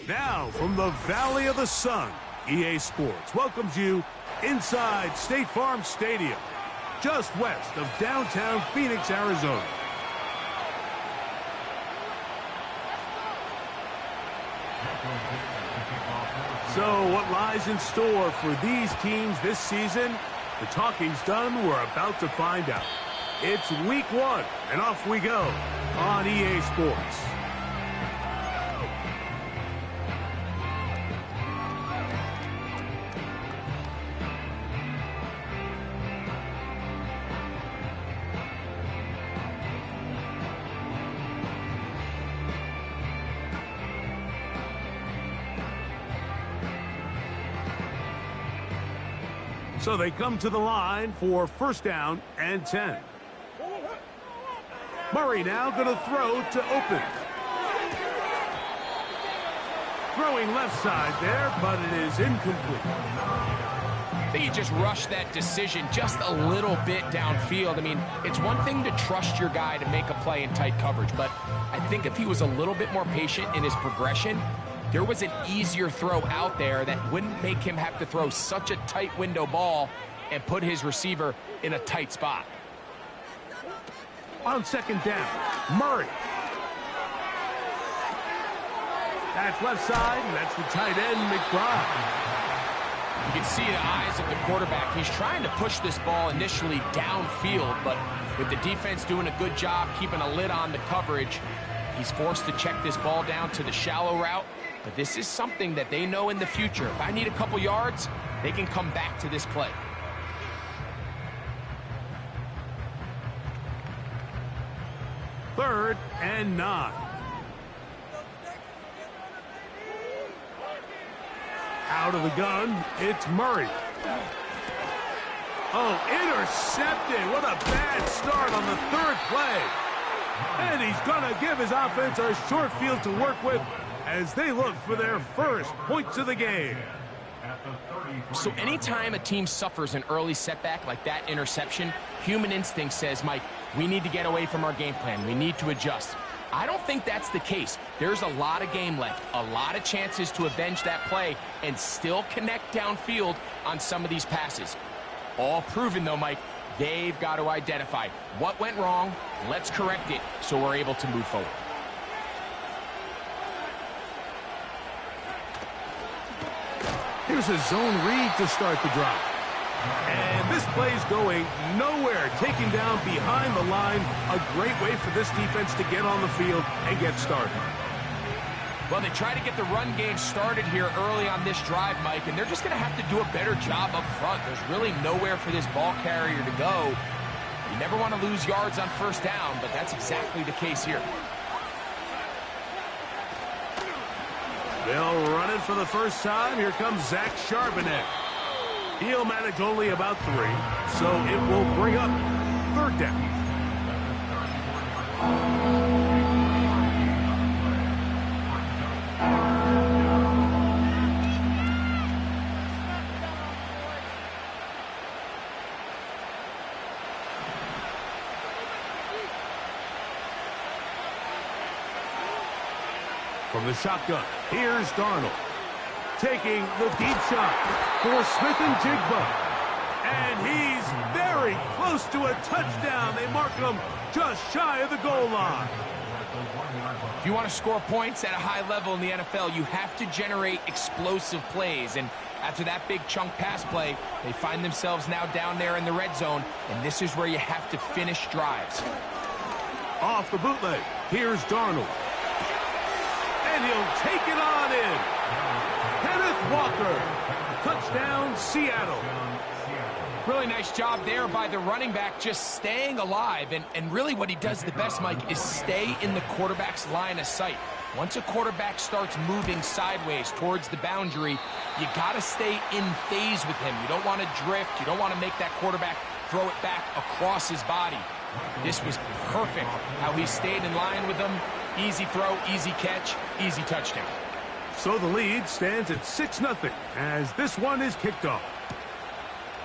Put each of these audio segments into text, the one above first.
Now, from the Valley of the Sun, EA Sports welcomes you inside State Farm Stadium, just west of downtown Phoenix, Arizona. So, what lies in store for these teams this season? The talking's done. We're about to find out. It's week 1, and off we go on EA Sports. So they come to the line for first down and 10. Murray now going to throw to open. Throwing left side there, but it is incomplete. I think he just rushed that decision just a little bit downfield. I mean, it's one thing to trust your guy to make a play in tight coverage, but I think if he was a little bit more patient in his progression, there was an easier throw out there that wouldn't make him have to throw such a tight window ball and put his receiver in a tight spot. On second down, Murray. That's left side, and that's the tight end, McBride. You can see the eyes of the quarterback. He's trying to push this ball initially downfield, but with the defense doing a good job keeping a lid on the coverage, he's forced to check this ball down to the shallow route. But this is something that they know in the future. If I need a couple yards, they can come back to this play. Third and 9. Out of the gun, it's Murray. Oh, intercepted. What a bad start on the third play. And he's going to give his offense a short field to work with as they look for their first points of the game. So anytime a team suffers an early setback like that interception, human instinct says, Mike, we need to get away from our game plan. We need to adjust. I don't think that's the case. There's a lot of game left, a lot of chances to avenge that play and still connect downfield on some of these passes. All proven, though, Mike, they've got to identify what went wrong, let's correct it so we're able to move forward. Here's a zone read to start the drive. And this play's going nowhere, taking down behind the line. A great way for this defense to get on the field and get started. Well, they try to get the run game started here early on this drive, Mike, and they're just going to have to do a better job up front. There's really nowhere for this ball carrier to go. You never want to lose yards on first down, but that's exactly the case here. They'll run it for the first time. Here comes Zach Charbonnet. He'll manage only about 3, so it will bring up third down. From the shotgun, here's Darnold. Taking the deep shot for Smith and Jigba. And he's very close to a touchdown. They mark him just shy of the goal line. If you want to score points at a high level in the NFL, you have to generate explosive plays. And after that big chunk pass play, they find themselves now down there in the red zone. And this is where you have to finish drives. Off the bootleg, here's Darnold. And he'll take it on in. Kenneth Walker. Touchdown, Seattle. Really nice job there by the running back, just staying alive. And really what he does the best, Mike, is stay in the quarterback's line of sight. Once a quarterback starts moving sideways towards the boundary, you got to stay in phase with him. You don't want to drift. You don't want to make that quarterback throw it back across his body. This was perfect how he stayed in line with him. Easy throw, easy catch, easy touchdown. So the lead stands at 6-0 as this one is kicked off.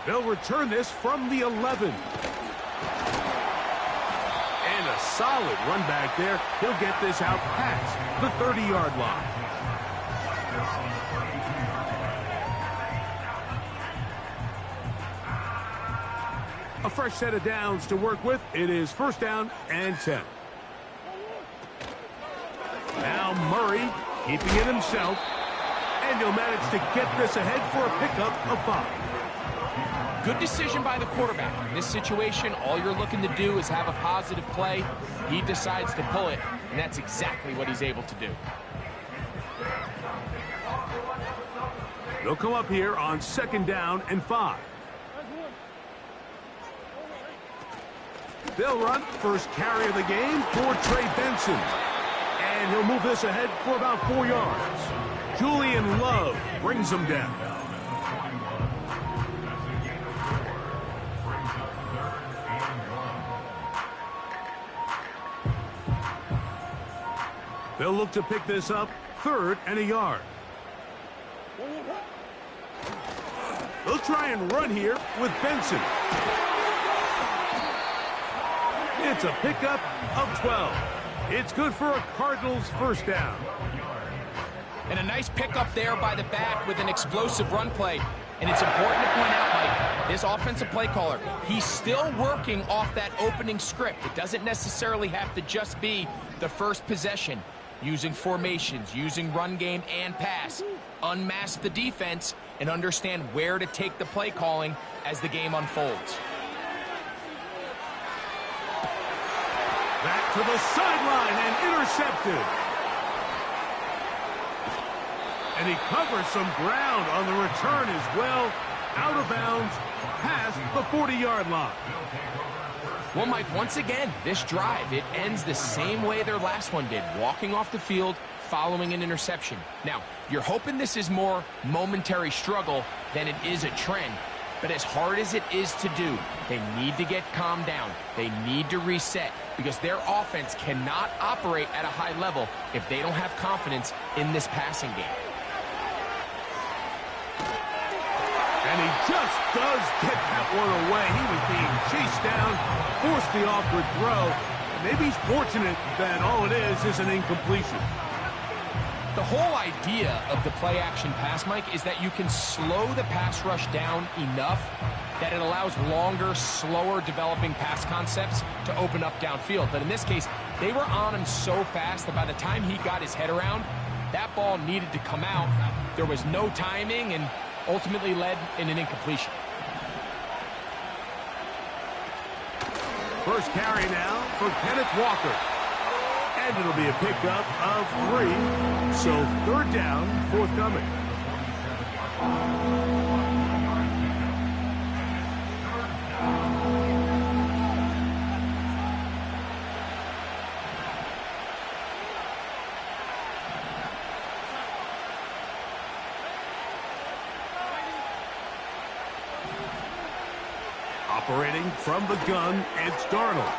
They'll return this from the 11. And a solid run back there. He'll get this out past the 30-yard line. A fresh set of downs to work with. It is 1st down and 10. Now Murray keeping it himself. And he'll manage to get this ahead for a pickup of 5. Good decision by the quarterback. In this situation, all you're looking to do is have a positive play. He decides to pull it, and that's exactly what he's able to do. They'll come up here on 2nd down and 5. They'll run first carry of the game for Trey Benson. And he'll move this ahead for about 4 yards. Julian Love brings him down. They'll look to pick this up 3rd and a yard. They'll try and run here with Benson. It's a pickup of 12. It's good for a Cardinals 1st down. And a nice pickup there by the back with an explosive run play. And it's important to point out, Mike, this offensive play caller, he's still working off that opening script. It doesn't necessarily have to just be the first possession. Using formations, using run game and pass. Unmask the defense and understand where to take the play calling as the game unfolds. Back to the sideline and intercepted. And he covers some ground on the return as well. Out of bounds, past the 40-yard line. Well, Mike, once again, this drive, it ends the same way their last one did. Walking off the field, following an interception. Now, you're hoping this is more momentary struggle than it is a trend. But as hard as it is to do, they need to get calmed down. They need to reset because their offense cannot operate at a high level if they don't have confidence in this passing game. And he just does get that one away. He was being chased down, forced the awkward throw. Maybe he's fortunate that all it is an incompletion. The whole idea of the play-action pass, Mike, is that you can slow the pass rush down enough that it allows longer, slower developing pass concepts to open up downfield. But in this case, they were on him so fast that by the time he got his head around, that ball needed to come out. There was no timing and ultimately led in an incompletion. First carry now for Kenneth Walker. And it'll be a pickup of 3. So 3rd down, forthcoming. Operating from the gun, it's Darnold.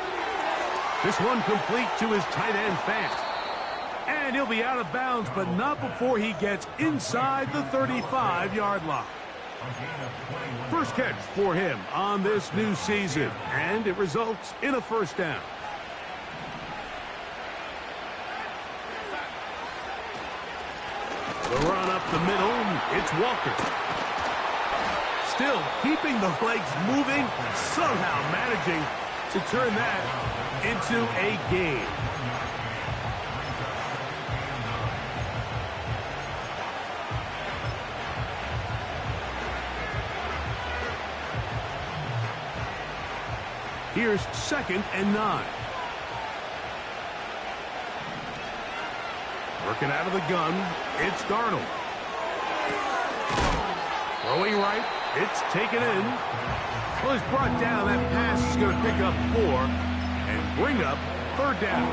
This one complete to his tight end Fant. And he'll be out of bounds, but not before he gets inside the 35-yard line. First catch for him on this new season, and it results in a 1st down. The run up the middle, it's Walker. Still keeping the legs moving, somehow managing to turn that into a gain. Here's 2nd and 9. Working out of the gun, it's Darnold. Throwing right, it's taken in. Well, he's brought down. That pass is going to pick up 4 and bring up 3rd down.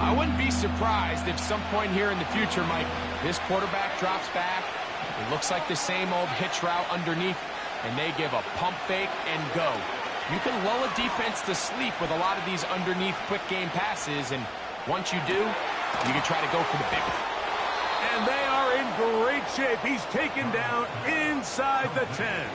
I wouldn't be surprised if some point here in the future, Mike, this quarterback drops back. It looks like the same old hitch route underneath, and they give a pump fake and go. You can lull a defense to sleep with a lot of these underneath quick game passes, and once you do, you can try to go for the big one. And they are in great shape. He's taken down inside the 10.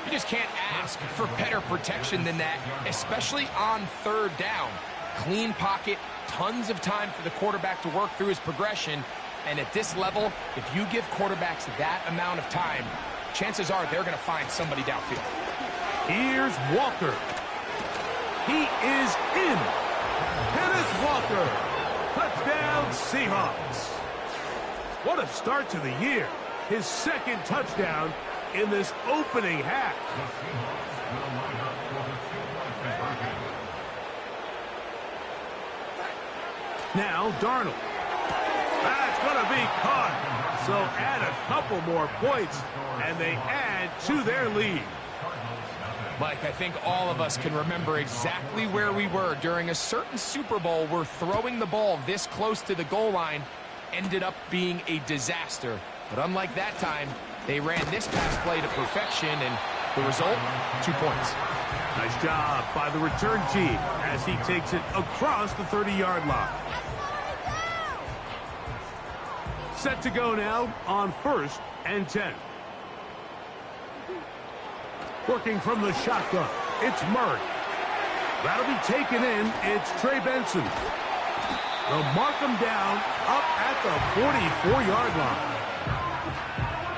You just can't ask for better protection than that, especially on 3rd down. Clean pocket, tons of time for the quarterback to work through his progression, And at this level, if you give quarterbacks that amount of time, chances are they're going to find somebody downfield. Here's Walker. He is in. Kenneth Walker. Touchdown, Seahawks. What a start to the year. His second touchdown in this opening half. Now Darnold. That's going to be caught. So add a couple more points, and they add to their lead. Mike, I think all of us can remember exactly where we were during a certain Super Bowl where throwing the ball this close to the goal line ended up being a disaster. But unlike that time, they ran this pass play to perfection, and the result, 2 points. Nice job by the return team as he takes it across the 30-yard line. Set to go now on 1st and 10. Working from the shotgun, it's Murray. That'll be taken in. It's Trey Benson. They'll mark him down up at the 44-yard line.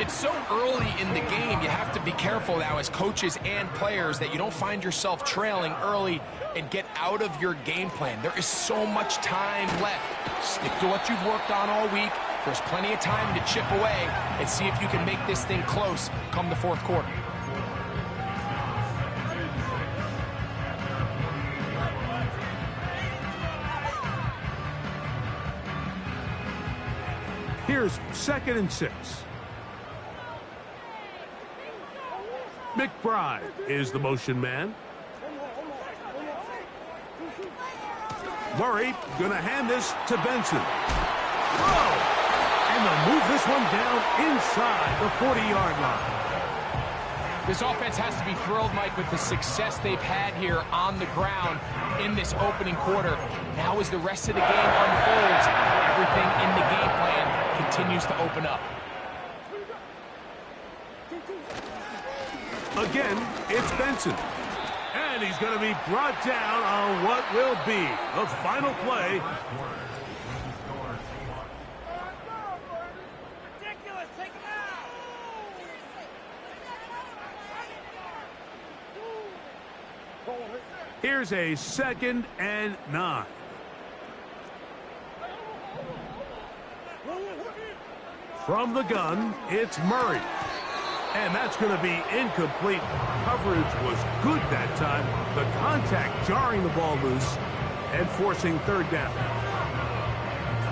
It's so early in the game, you have to be careful now as coaches and players that you don't find yourself trailing early and get out of your game plan. There is so much time left. Stick to what you've worked on all week. There's plenty of time to chip away and see if you can make this thing close come the fourth quarter. Here's 2nd and 6. McBride is the motion man. Murray going to hand this to Benson. Whoa! And they'll move this one down inside the 40-yard line. This offense has to be thrilled, Mike, with the success they've had here on the ground in this opening quarter. Now as the rest of the game unfolds, everything in the game plan continues to open up. Again, it's Benson. And he's going to be brought down on what will be the final play. Here's a 2nd and 9. From the gun, it's Murray. And that's going to be incomplete. Coverage was good that time. The contact jarring the ball loose and forcing 3rd down.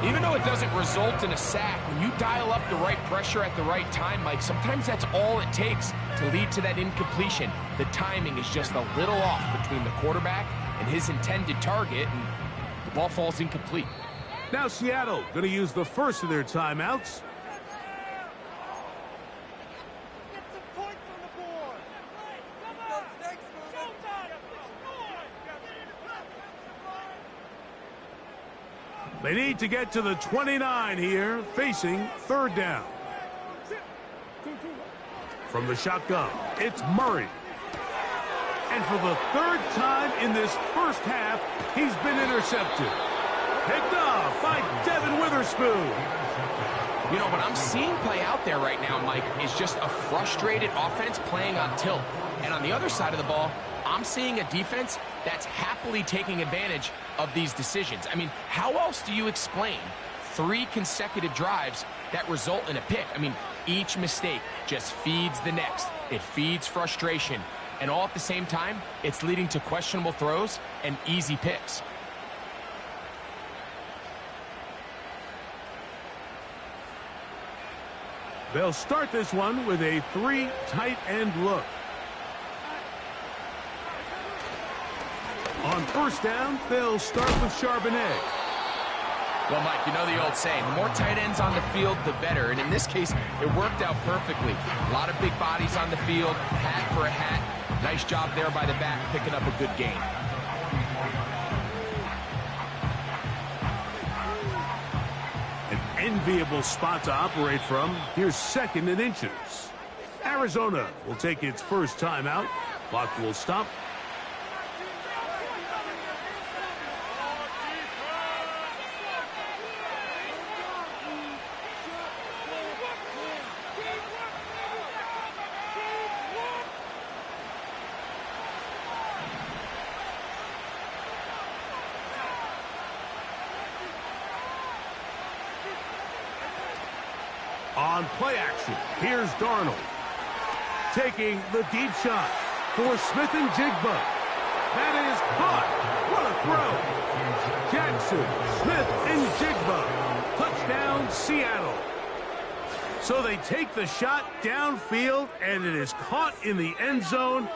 Even though it doesn't result in a sack, when you dial up the right pressure at the right time, Mike, sometimes that's all it takes to lead to that incompletion. The timing is just a little off between the quarterback and his intended target, and the ball falls incomplete. Now Seattle going to use the first of their timeouts. They need to get to the 29 here, facing 3rd down. From the shotgun, it's Murray. And for the 3rd time in this first half, he's been intercepted. Picked off by Devin Witherspoon. You know, what I'm seeing play out there right now, Mike, is just a frustrated offense playing on tilt. And on the other side of the ball, I'm seeing a defense that's happily taking advantage of these decisions. I mean, how else do you explain 3 consecutive drives that result in a pick? I mean, each mistake just feeds the next. It feeds frustration. And all at the same time, it's leading to questionable throws and easy picks. They'll start this one with a 3 tight end look. On 1st down, they'll start with Charbonnet. Well, Mike, you know the old saying, the more tight ends on the field, the better. And in this case, it worked out perfectly. A lot of big bodies on the field, hat for a hat. Nice job there by the back, picking up a good gain. An enviable spot to operate from. Here's 2nd and inches. Arizona will take its first timeout. Clock will stop. On play action, here's Darnold. Taking the deep shot for Smith and Jigba. That is caught. What a throw. Jackson, Smith, and Jigba. Touchdown, Seattle. So they take the shot downfield, and it is caught in the end zone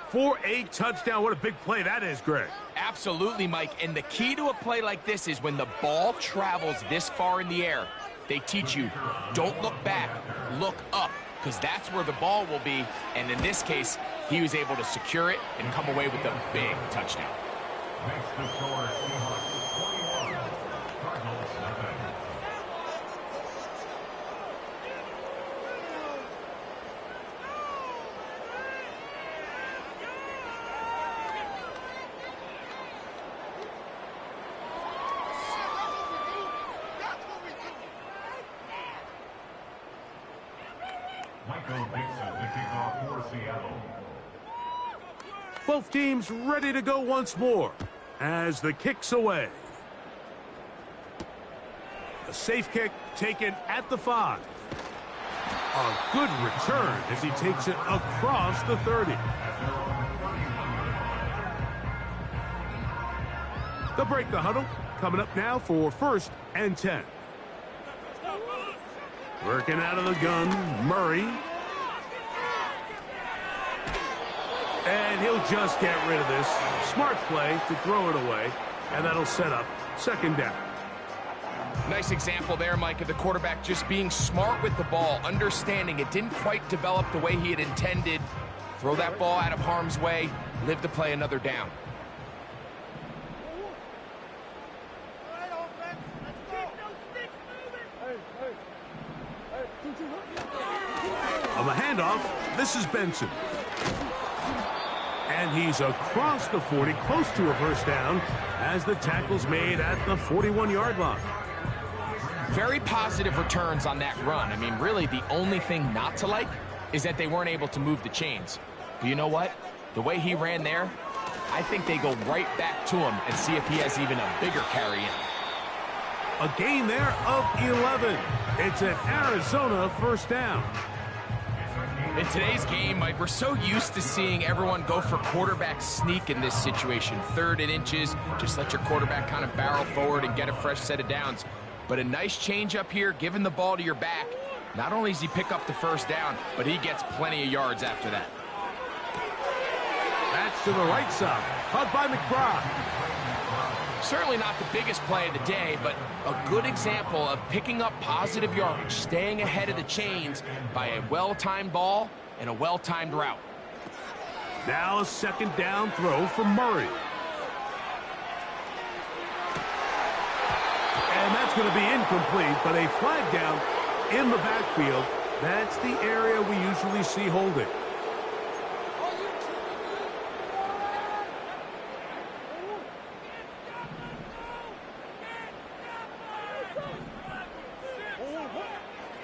for a touchdown. What a big play that is, Greg. Absolutely, Mike. And the key to a play like this is when the ball travels this far in the air, they teach you, don't look back, look up, because that's where the ball will be. And in this case, he was able to secure it and come away with a big touchdown. Both teams ready to go once more as the kick's away. A safe kick taken at the 5. A good return as he takes it across the 30. They'll break the huddle. Coming up now for 1st and 10. Working out of the gun, Murray. And he'll just get rid of this. Smart play to throw it away, and that'll set up 2nd down. Nice example there, Mike, of the quarterback just being smart with the ball, understanding it didn't quite develop the way he had intended. Throw that ball out of harm's way, live to play another down. On the handoff, this is Benson. And he's across the 40, close to a 1st down, as the tackle's made at the 41-yard line. Very positive returns on that run. I mean, really, the only thing not to like is that they weren't able to move the chains. But you know what? The way he ran there, I think they go right back to him and see if he has even a bigger carry in. A gain there of 11. It's an Arizona 1st down. In today's game, Mike, we're so used to seeing everyone go for quarterback sneak in this situation. 3rd and inches, just let your quarterback kind of barrel forward and get a fresh set of downs. But a nice change up here, giving the ball to your back. Not only does he pick up the 1st down, but he gets plenty of yards after that. That's to the right side. Caught by McBride. Certainly not the biggest play of the day, but a good example of picking up positive yardage, staying ahead of the chains by a well-timed ball and a well-timed route. Now a 2nd down throw for Murray. And that's going to be incomplete, but a flag down in the backfield. That's the area we usually see holding.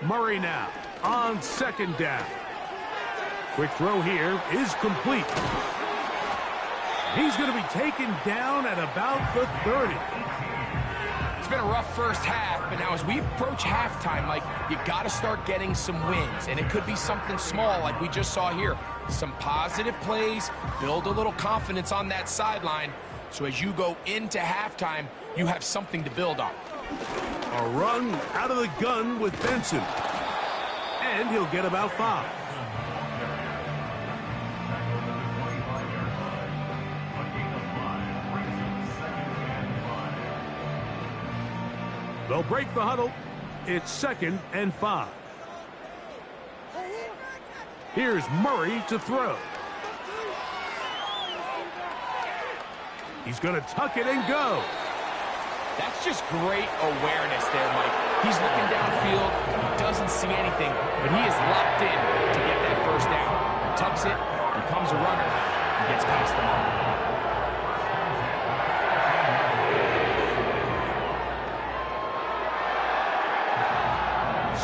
Murray now on 2nd down. Quick throw here is complete. He's going to be taken down at about the 30. It's been a rough first half, but now as we approach halftime, Mike, you got to start getting some wins. And it could be something small like we just saw here. Some positive plays, build a little confidence on that sideline. So as you go into halftime, you have something to build on. A run out of the gun with Benson. And he'll get about 5. They'll break the huddle. It's 2nd and 5. Here's Murray to throw. He's going to tuck it and go. That's just great awareness there, Mike. He's looking downfield. He doesn't see anything, but he is locked in to get that 1st down. He tucks it, becomes a runner, and gets past the mark.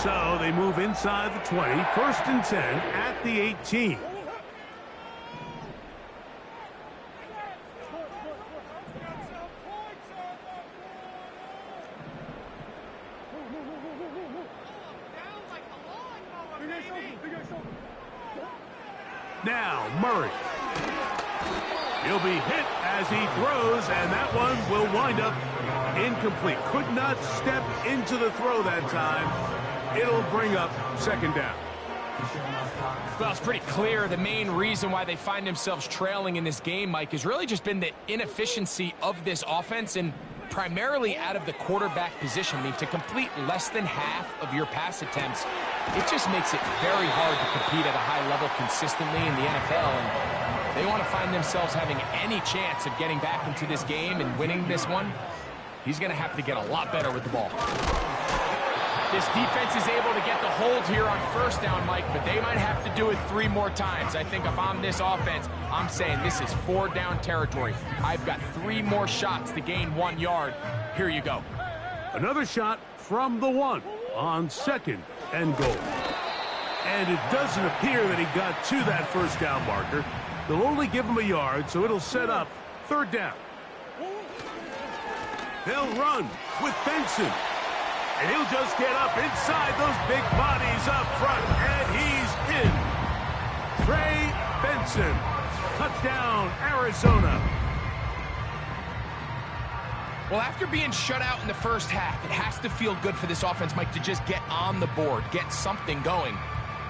So they move inside the 20, 1st and 10 at the 18. Now, Murray. He'll be hit as he throws, and that one will wind up incomplete. Could not step into the throw that time. It'll bring up second down. Well, it's pretty clear the main reason why they find themselves trailing in this game, Mike, has really just been the inefficiency of this offense and primarily out of the quarterback position. I mean, to complete less than half of your pass attempts, it just makes it very hard to compete at a high level consistently in the NFL. And they want to find themselves having any chance of getting back into this game and winning this one. He's going to have to get a lot better with the ball. This defense is able to get the hold here on first down, Mike, but they might have to do it 3 more times. I think if I'm this offense, I'm saying this is 4 down territory. I've got 3 more shots to gain 1 yard. Here you go. Another shot from the 1 on second and goal. And it doesn't appear that he got to that first down marker. They'll only give him a yard, so it'll set up third down. They'll run with Benson. And he'll just get up inside those big bodies up front. And he's in. Trey Benson. Touchdown, Arizona. Well, after being shut out in the first half, it has to feel good for this offense, Mike, to just get on the board, get something going.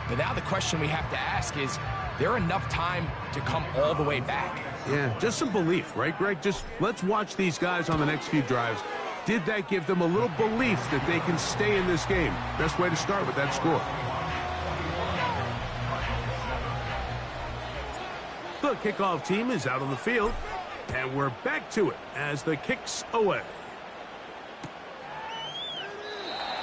But now the question we have to ask is there enough time to come all the way back? Yeah, just some belief, right, Greg? Just let's watch these guys on the next few drives. Did that give them a little belief that they can stay in this game? Best way to start with that score. The kickoff team is out on the field, and we're back to it as the kick's away.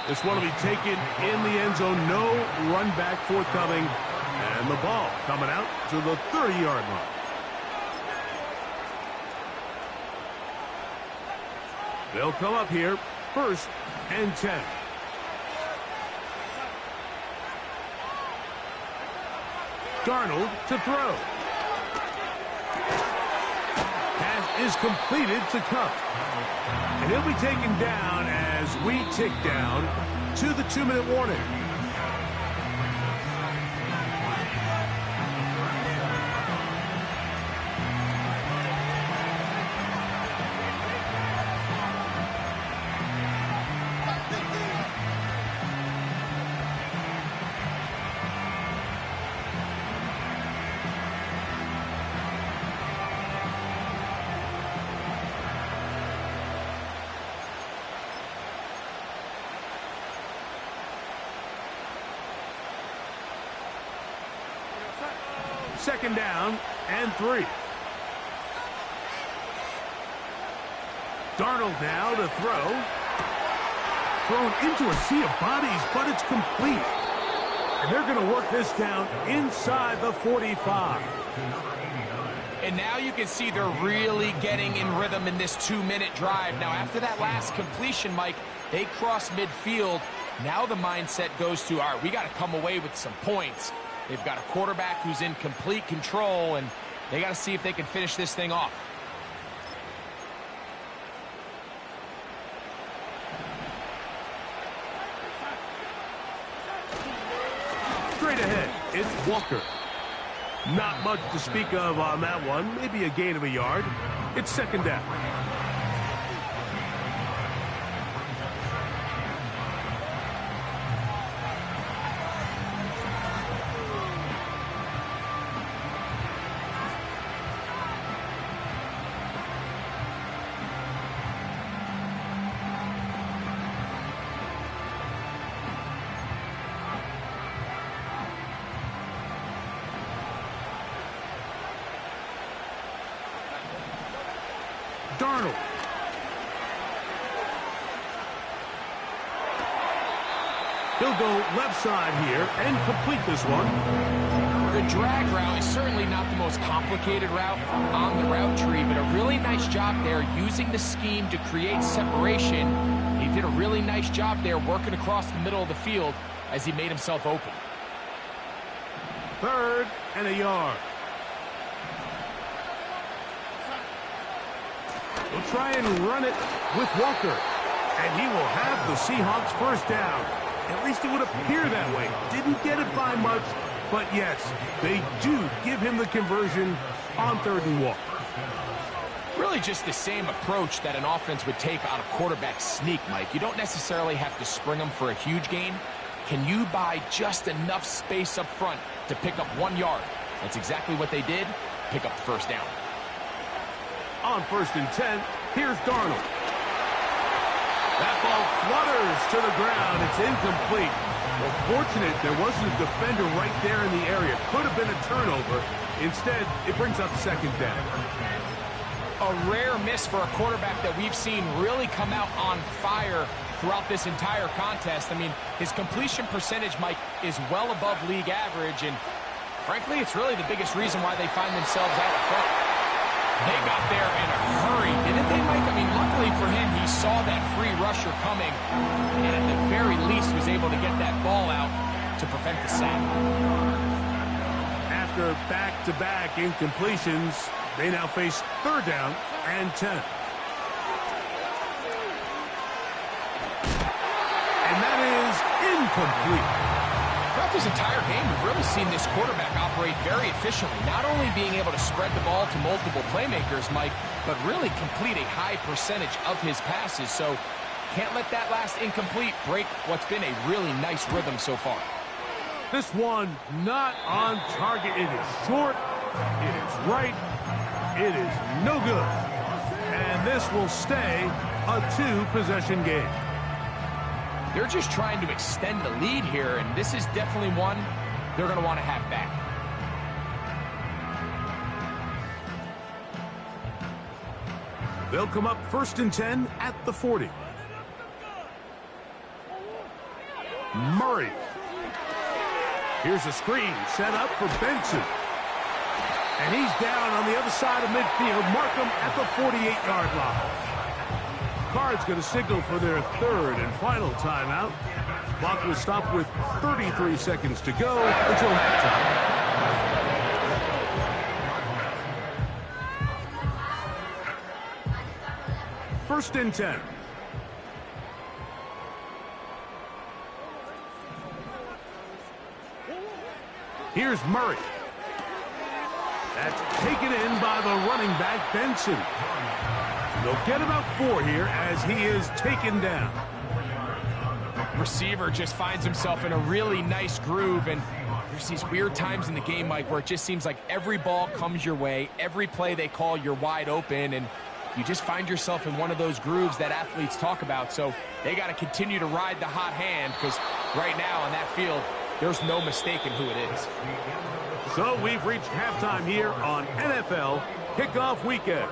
This one will be taken in the end zone. No run back forthcoming, and the ball coming out to the 30-yard line. They'll come up here, 1st and 10. Darnold to throw. Pass is completed to Cup. And he'll be taken down as we tick down to the 2-minute warning. Second down and 3. Darnold now to throw. Thrown into a sea of bodies, but it's complete. And they're going to work this down inside the 45. And now you can see they're really getting in rhythm in this 2-minute drive. Now, after that last completion, Mike, they cross midfield. Now the mindset goes to, all right, we got to come away with some points. They've got a quarterback who's in complete control, and they got to see if they can finish this thing off. Straight ahead, it's Walker. Not much to speak of on that one. Maybe a gain of a yard. It's second down. Darnold. He'll go left side here and complete this one. The drag route is certainly not the most complicated route on the route tree, but a really nice job there using the scheme to create separation. He did a really nice job there working across the middle of the field as he made himself open. 3rd and a yard. We'll try and run it with Walker. And he will have the Seahawks first down. At least it would appear that way. Didn't get it by much, But yes, they do give him the conversion on 3rd and 1. Really just the same approach that an offense would take on a quarterback sneak, Mike. You don't necessarily have to spring them for a huge gain. Can you buy just enough space up front to pick up 1 yard? That's exactly what they did. Pick up the first down. On 1st and 10, here's Darnold. That ball flutters to the ground. It's incomplete. Well, fortunate there wasn't a defender right there in the area. Could have been a turnover. Instead, it brings up 2nd down. A rare miss for a quarterback that we've seen really come out on fire throughout this entire contest. I mean, his completion percentage, Mike, is well above league average, and frankly, it's really the biggest reason why they find themselves out front. They got there in a hurry, didn't they, Mike? I mean, luckily for him, he saw that free rusher coming, and at the very least was able to get that ball out to prevent the sack. After back-to-back incompletions, they now face 3rd down and 10. And that is incomplete. Throughout this entire game, we've really seen this quarterback operate very efficiently, not only being able to spread the ball to multiple playmakers, Mike, but really complete a high percentage of his passes. So can't let that last incomplete break what's been a really nice rhythm so far. This one not on target. It is short. It is right. It is no good. And this will stay a 2-possession game. They're just trying to extend the lead here, and this is definitely one they're going to want to have back. They'll come up 1st and 10 at the 40. Murray. Here's a screen set up for Benson. And he's down on the other side of midfield. Markham at the 48-yard line. Card's going to signal for their 3rd and final timeout. Clock will stop with 33 seconds to go until halftime. First and 10. Here's Murray. That's taken in by the running back, Benson. They'll get about 4 here as he is taken down. Receiver just finds himself in a really nice groove, and there's these weird times in the game, Mike, where it just seems like every ball comes your way, every play they call, you're wide open, and you just find yourself in one of those grooves that athletes talk about. So they got to continue to ride the hot hand, because right now on that field, there's no mistaking who it is. So we've reached halftime here on NFL Kickoff Weekend.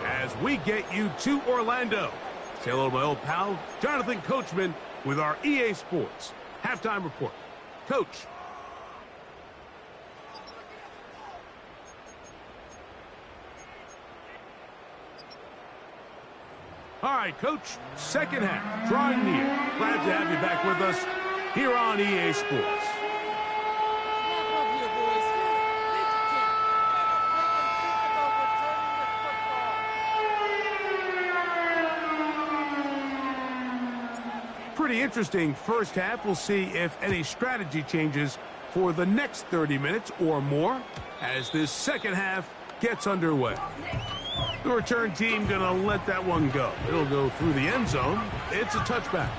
As we get you to Orlando. Say hello to my old pal, Jonathan Coachman, with our EA Sports Halftime Report. Coach. All right, Coach, 2nd half, drawing near. Glad to have you back with us here on EA Sports. Pretty interesting first half. We'll see if any strategy changes for the next 30 minutes or more as this 2nd half gets underway. The return team going to let that one go. It'll go through the end zone. It's a touchback.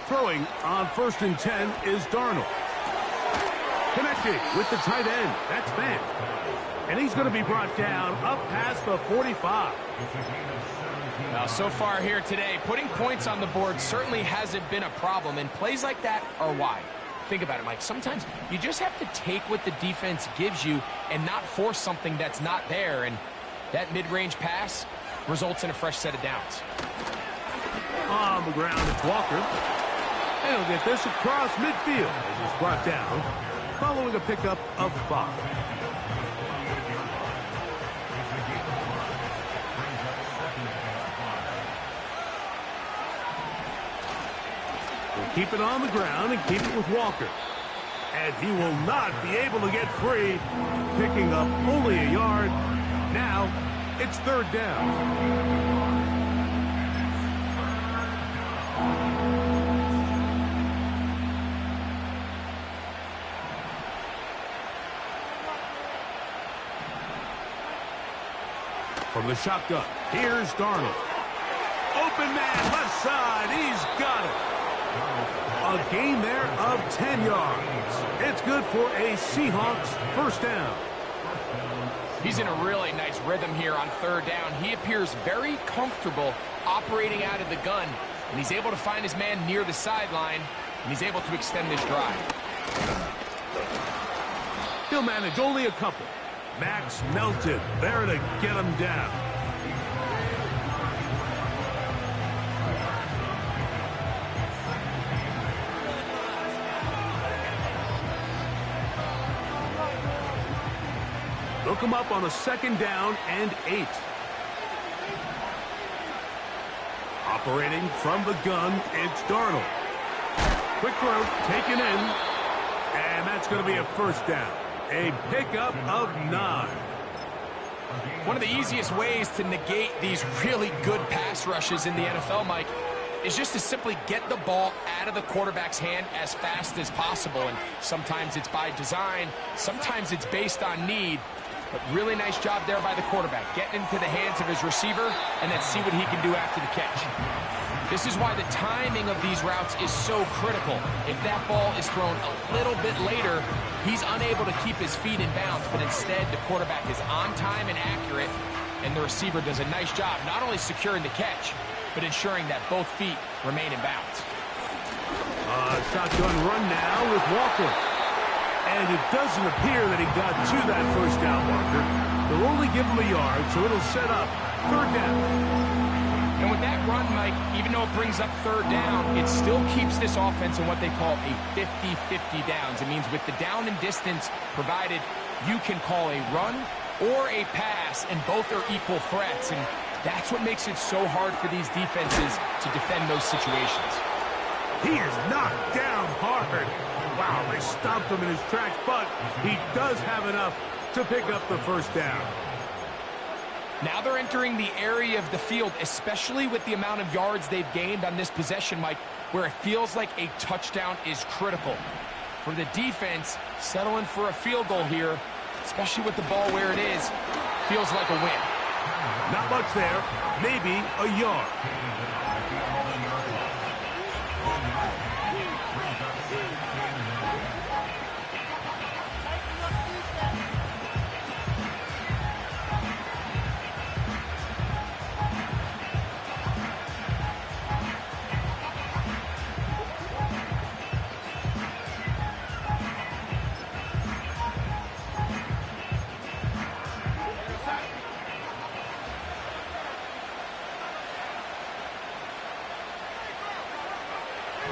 Throwing on 1st and 10 is Darnold. Connected with the tight end. That's Van. And he's going to be brought down up past the 45. Now, so far here today, putting points on the board certainly hasn't been a problem, and plays like that are why. Think about it, Mike. Sometimes you just have to take what the defense gives you and not force something that's not there, and that mid-range pass results in a fresh set of downs. On the ground, it's Walker. And he'll get this across midfield as it's brought down, following a pickup of 5. We'll keep it on the ground and keep it with Walker. And he will not be able to get free, picking up only a yard. Now, it's third down. From the shotgun, here's Darnold. Open man, left side, he's got it. A gain there of 10 yards. It's good for a Seahawks first down. He's in a really nice rhythm here on third down. He appears very comfortable operating out of the gun, and he's able to find his man near the sideline, and he's able to extend this drive. He'll manage only a couple. Max Melton there to get him down. Look him up on a second down and 8. Operating from the gun, it's Darnold. Quick throw, taken in, and that's going to be a first down. A pickup of 9. One of the easiest ways to negate these really good pass rushes in the NFL, Mike, is just to simply get the ball out of the quarterback's hand as fast as possible. And sometimes it's by design, sometimes it's based on need. But really nice job there by the quarterback, getting into the hands of his receiver, and then see what he can do after the catch. This is why the timing of these routes is so critical. If that ball is thrown a little bit later, he's unable to keep his feet in bounds, but instead the quarterback is on time and accurate, and the receiver does a nice job not only securing the catch, but ensuring that both feet remain in bounds. Shotgun run now with Walker. And it doesn't appear that he got to that first down marker. They'll only give him a yard, so it'll set up third down. And with that run, Mike, even though it brings up third down, it still keeps this offense in what they call a 50-50 downs. It means with the down and distance provided, you can call a run or a pass, and both are equal threats. And that's what makes it so hard for these defenses to defend those situations. He is knocked down hard. Wow, they stopped him in his tracks, but he does have enough to pick up the first down. Now they're entering the area of the field, especially with the amount of yards they've gained on this possession, Mike, where it feels like a touchdown is critical. For the defense, settling for a field goal here, especially with the ball where it is, feels like a win. Not much there, maybe a yard.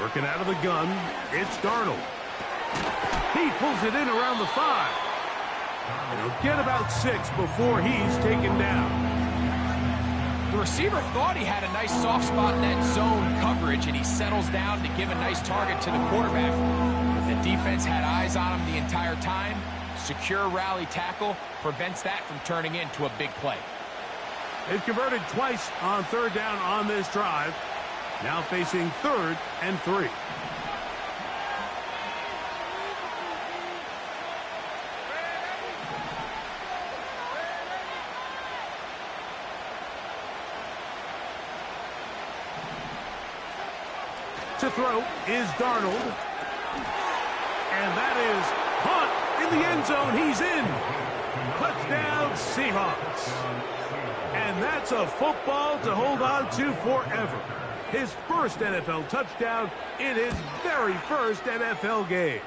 Working out of the gun, it's Darnold. He pulls it in around the 5. And he'll get about 6 before he's taken down. The receiver thought he had a nice soft spot in that zone coverage, and he settles down to give a nice target to the quarterback. But the defense had eyes on him the entire time. Secure rally tackle prevents that from turning into a big play. They've converted twice on third down on this drive. Now facing 3rd and 3. To throw is Darnold. And that is Hunt in the end zone. He's in. Touchdown, Seahawks. And that's a football to hold on to forever. His first NFL touchdown in his very first NFL game.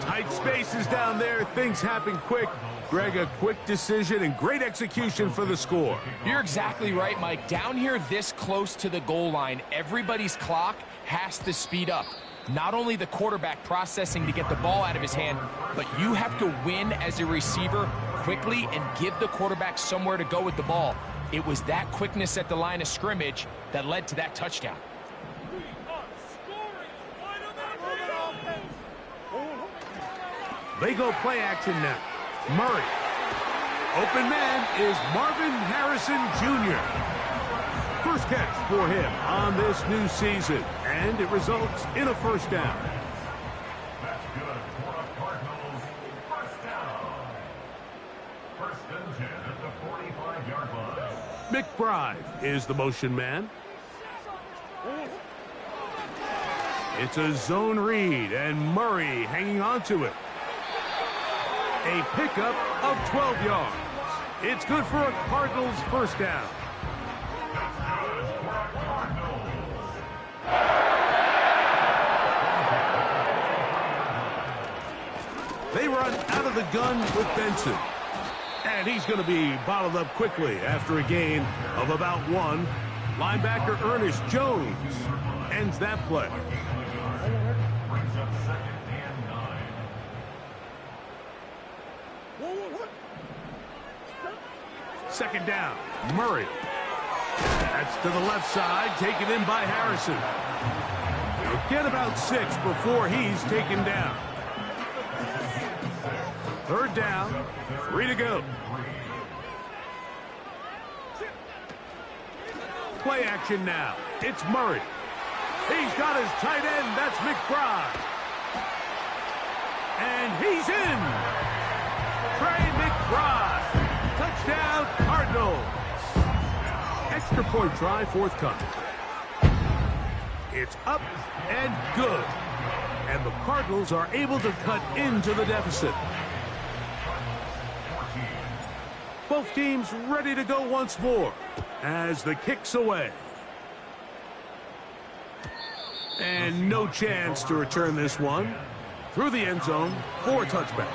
Tight spaces down there. Things happen quick. Greg, a quick decision and great execution for the score. You're exactly right, Mike. Down here this close to the goal line, everybody's clock has to speed up. Not only the quarterback processing to get the ball out of his hand, but you have to win as a receiver quickly and give the quarterback somewhere to go with the ball. It was that quickness at the line of scrimmage that led to that touchdown. They go play action now. Murray. Open man is Marvin Harrison Jr. First catch for him on this new season, and it results in a first down. That's good for the Cardinals. First down. First and 10 at the 45-yard line. McBride is the motion man. It's a zone read, and Murray hanging on to it. A pickup of 12 yards. It's good for a Cardinals first down. That's good for a Cardinals. They run out of the gun with Benson. And he's going to be bottled up quickly after a gain of about 1. Linebacker Ernest Jones ends that play. Brings up 2nd and 9. Second down, Murray. That's to the left side, taken in by Harrison. He'll get about 6 before he's taken down. Third down, 3 to go. Play action now. It's Murray. He's got his tight end. That's McBride. And he's in. Trey McBride. Touchdown, Cardinals. Extra point try forthcoming. It's up and good. And the Cardinals are able to cut into the deficit. Both teams ready to go once more as the kick's away. And no chance to return this one through the end zone for a touchback.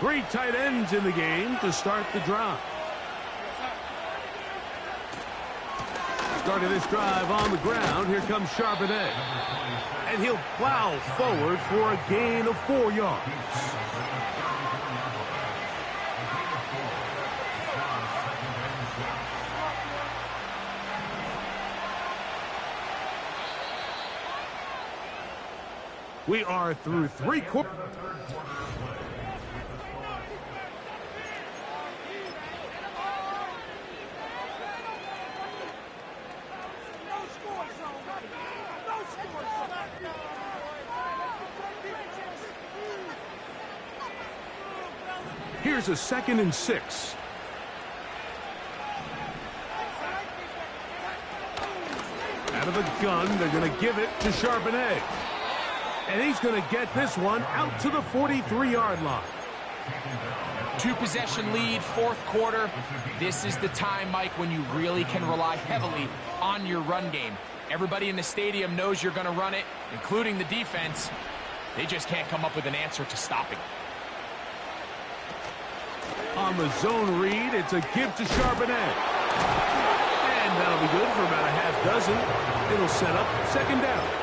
3 tight ends in the game to start the drive. Starting this drive on the ground, here comes Charbonnet. And he'll plow forward for a gain of 4 yards. We are through 3 quarters. Here's a 2nd and 6. Out of the gun, they're going to give it to Charbonnet. And he's going to get this one out to the 43-yard line. 2-possession lead, 4th quarter. This is the time, Mike, when you really can rely heavily on your run game. Everybody in the stadium knows you're going to run it, including the defense. They just can't come up with an answer to stopping it. On the zone read, it's a give to Charbonnet. And that'll be good for about a half dozen. It'll set up 2nd down.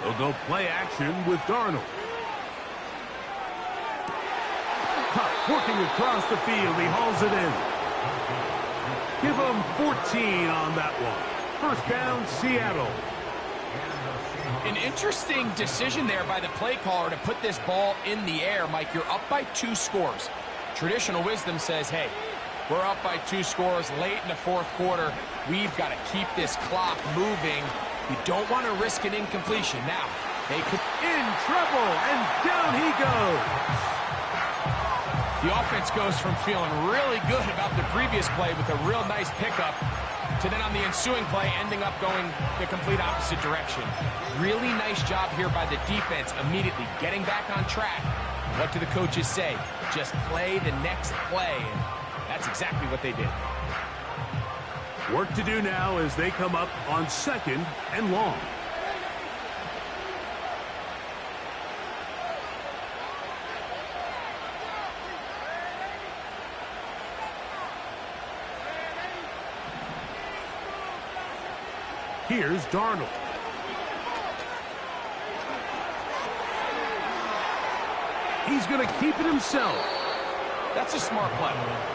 They'll go play action with Darnold. Cup working across the field. He hauls it in. Give him 14 on that one. First down, Seattle. An interesting decision there by the play caller to put this ball in the air. Mike, you're up by 2 scores. Traditional wisdom says, hey, we're up by 2 scores late in the 4th quarter. We've got to keep this clock moving. You don't want to risk an incompletion. Now, they could... In trouble, and down he goes. The offense goes from feeling really good about the previous play with a real nice pickup to then on the ensuing play ending up going the complete opposite direction. Really nice job here by the defense immediately getting back on track. What do the coaches say? Just play the next play, and that's exactly what they did. Work to do now as they come up on 2nd and long. Here's Darnold. He's going to keep it himself. That's a smart play.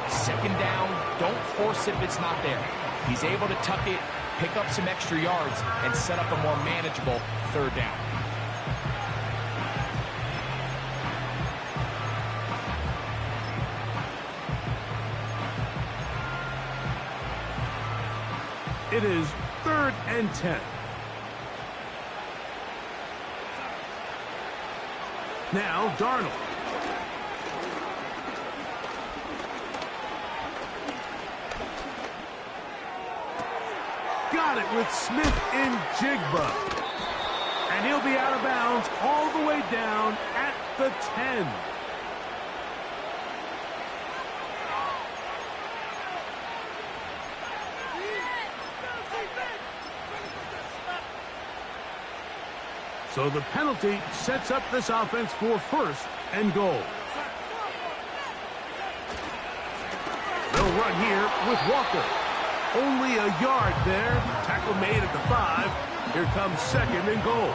Second down, don't force it if it's not there. He's able to tuck it, pick up some extra yards, and set up a more manageable third down. It is 3rd and 10. Now Darnold. Got it with Smith and Jigba. And he'll be out of bounds all the way down at the 10. So the penalty sets up this offense for 1st and goal. They'll run here with Walker. Only a yard there. Tackle made at the 5. Here comes 2nd and goal.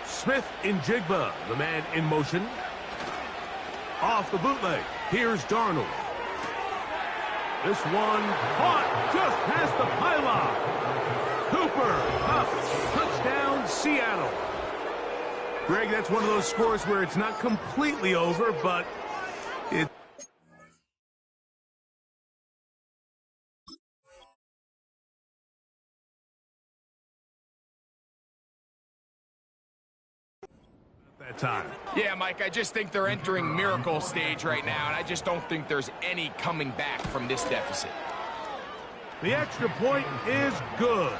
Smith in Jigba, the man in motion. Off the bootleg. Here's Darnold. This one caught just past the pylon. Cooper, up, touchdown, Seattle. Greg, that's one of those scores where it's not completely over, but it. Time. Yeah, Mike, I just think they're entering miracle stage right now, and I just don't think there's any coming back from this deficit. The extra point is good.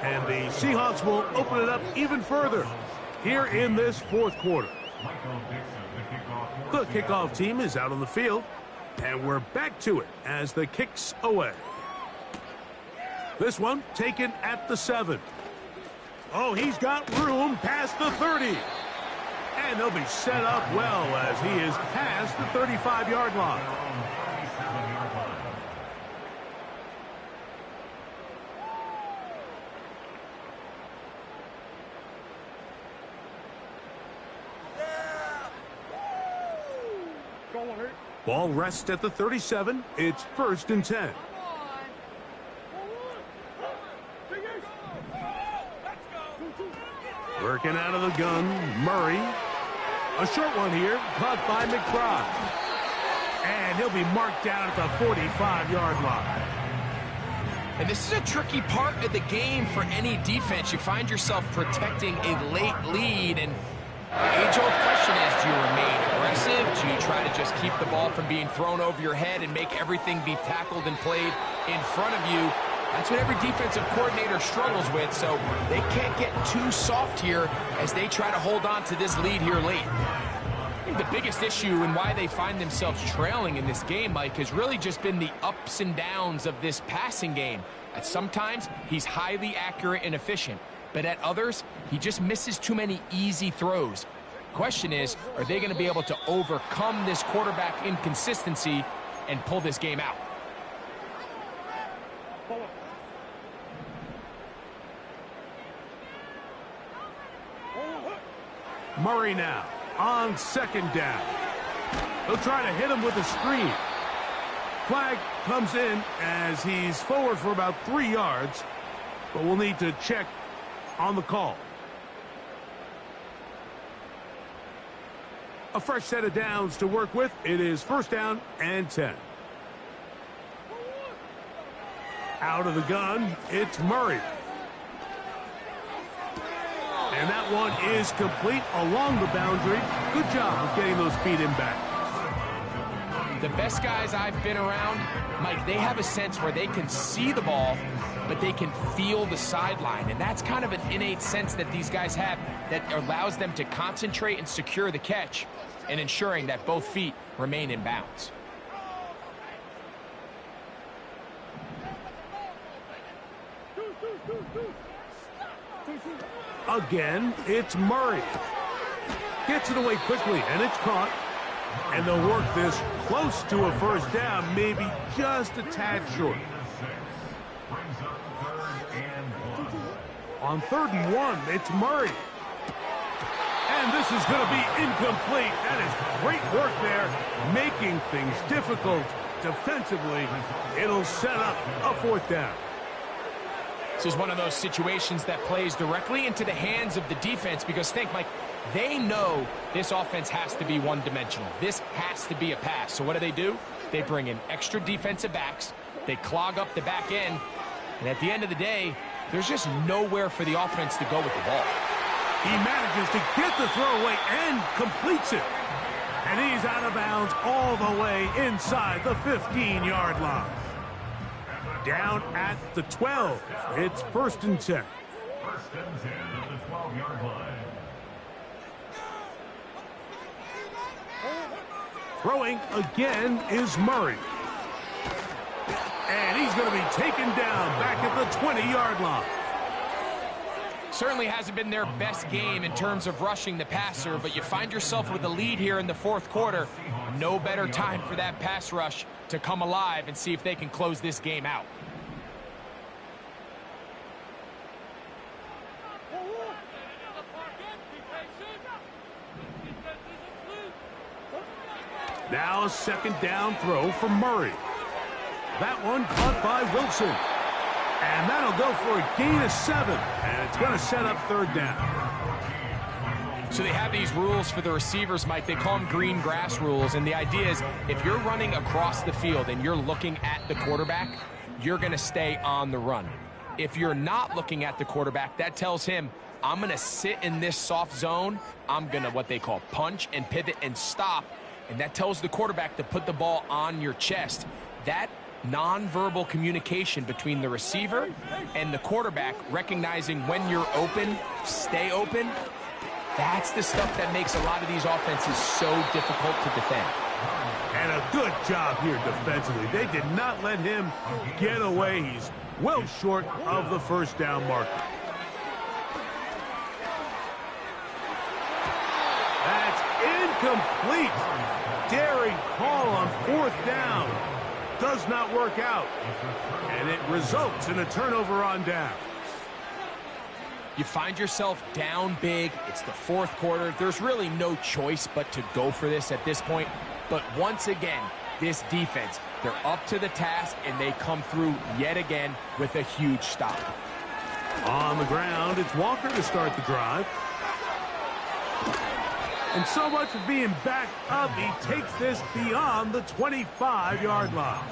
And the Seahawks will open it up even further here in this 4th quarter. The kickoff team is out on the field, and we're back to it as the kick's away. This one taken at the 7. Oh, he's got room past the 30. And they'll be set up well as he is past the 35-yard line. Ball rests at the 37. It's 1st and 10. Working out of the gun, Murray. A short one here, caught by McBride. And he'll be marked down at the 45-yard line. And this is a tricky part of the game for any defense. You find yourself protecting a late lead, and the age-old question is, do you remain aggressive? Do you try to just keep the ball from being thrown over your head and make everything be tackled and played in front of you? That's what every defensive coordinator struggles with, so they can't get too soft here as they try to hold on to this lead here late. I think the biggest issue and why they find themselves trailing in this game, Mike, has really just been the ups and downs of this passing game. At sometimes, he's highly accurate and efficient, but at others, he just misses too many easy throws. Question is, are they going to be able to overcome this quarterback inconsistency and pull this game out? Murray now on 2nd down. They'll try to hit him with a screen. Flag comes in as he's forward for about 3 yards, but we'll need to check on the call. A fresh set of downs to work with. It is 1st down and 10. Out of the gun, it's Murray. And that one is complete along the boundary. Good job of getting those feet in back. The best guys I've been around, Mike, they have a sense where they can see the ball but they can feel the sideline. And that's kind of an innate sense that these guys have that allows them to concentrate and secure the catch and ensuring that both feet remain in bounds. Again, it's Murray. Gets it away quickly, and it's caught. And they'll work this close to a first down, maybe just a tad short. On 3rd and 1, it's Murray. And this is going to be incomplete. That is great work there, making things difficult defensively. It'll set up a 4th down. This is one of those situations that plays directly into the hands of the defense because think, Mike, they know this offense has to be one-dimensional. This has to be a pass. So what do? They bring in extra defensive backs. They clog up the back end. And at the end of the day, there's just nowhere for the offense to go with the ball. He manages to get the throw away and completes it. And he's out of bounds all the way inside the 15-yard line. Down at the 12. It's 1st and 10. 1st and 10 at the 12-yard line. Throwing again is Murray. And he's going to be taken down back at the 20-yard line. Certainly hasn't been their best game in terms of rushing the passer, but you find yourself with a lead here in the 4th quarter. No better time for that pass rush to come alive and see if they can close this game out. Now a 2nd down throw from Murray. That one caught by Wilson. And that'll go for a gain of 7. And it's going to set up 3rd down. So they have these rules for the receivers, Mike. They call them green grass rules. And the idea is if you're running across the field and you're looking at the quarterback, you're going to stay on the run. If you're not looking at the quarterback, that tells him, I'm going to sit in this soft zone. I'm going to what they call punch and pivot and stop. And that tells the quarterback to put the ball on your chest. That nonverbal communication between the receiver and the quarterback, recognizing when you're open, stay open, that's the stuff that makes a lot of these offenses so difficult to defend. And a good job here defensively. They did not let him get away. He's well short of the 1st down marker. That's incomplete. Daring call on 4th down. Does not work out. And it results in a turnover on down. You find yourself down big. It's the 4th quarter. There's really no choice but to go for this at this point. But once again, this defense, they're up to the task, and they come through yet again with a huge stop. On the ground, it's Walker to start the drive. And so much for being backed up, he takes this beyond the 25-yard line.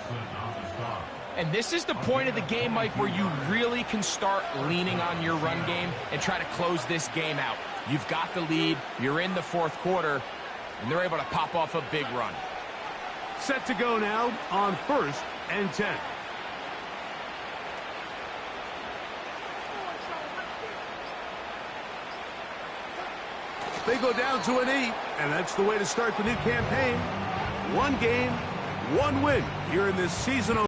And this is the point of the game, Mike, where you really can start leaning on your run game and try to close this game out. You've got the lead, you're in the 4th quarter, and they're able to pop off a big run. Set to go now on 1st and 10. They go down to an 8, and that's the way to start the new campaign. 1 game, 1 win here in this season.